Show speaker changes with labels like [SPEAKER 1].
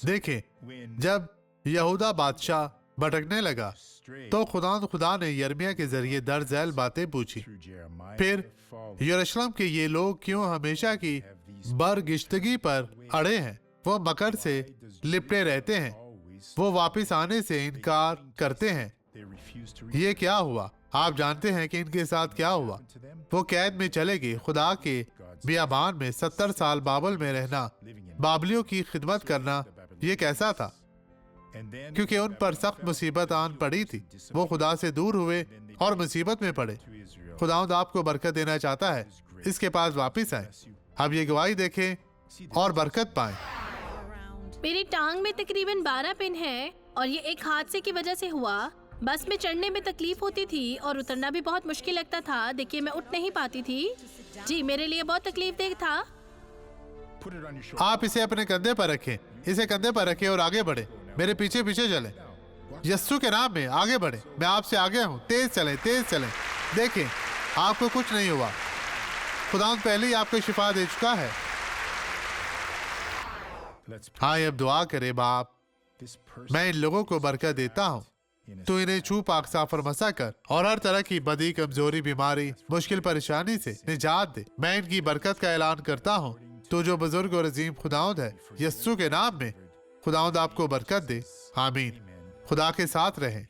[SPEAKER 1] देखें, जब यहूदा बादशाह भटकने लगा तो खुदा ने यिर्मयाह के जरिए दर्ज झैल बातें पूछी। फिर यरूशलेम के ये लोग क्यों हमेशा की बरगिश्तगी पर अड़े हैं? वो मकर से लिपटे रहते हैं, वो वापस आने से इनकार करते हैं। ये क्या हुआ? आप जानते हैं कि इनके साथ क्या हुआ? वो कैद में चले गए। खुदा के बियाबान में 70 साल बाबल में रहना, बाबलियों की खिदमत करना, ये कैसा था? क्योंकि उन पर सख्त मुसीबत आन पड़ी थी। वो खुदा से दूर हुए और मुसीबत में पड़े। खुदावंद आपको बरकत देना चाहता है, इसके पास वापस आए। अब ये गवाही देखें और बरकत पाएं।
[SPEAKER 2] मेरी टांग में तकरीबन 12 पिन है और ये एक हादसे की वजह से हुआ। बस में चढ़ने में तकलीफ होती थी और उतरना भी बहुत मुश्किल लगता था। देखिए, मैं उठ नहीं पाती थी। जी, मेरे लिए बहुत तकलीफदेह था।
[SPEAKER 1] आप इसे अपने कंधे पर रखें, इसे कंधे पर रखें और आगे बढ़े। मेरे पीछे पीछे चलें। यस्सु के नाम में आगे बढ़े। मैं आपसे आगे हूँ। तेज चलें, तेज चलें। देखें, आपको कुछ नहीं हुआ। खुदावंद पहले ही आपको शिफा दे चुका है। हाँ, अब दुआ करे। बाप, मैं इन लोगों को बरकत देता हूँ। तू इन्हें छू, पाक, साफ और मसा कर और हर तरह की बदी, कमजोरी, बीमारी, मुश्किल परेशानी से निजात दे। मैं इनकी बरकत का ऐलान करता हूँ। तू जो बुजुर्ग और अजीम खुदावंद है, यस्सु के नाम में खुदावंद आपको बरकत दे। आमीन। खुदा के साथ रहें।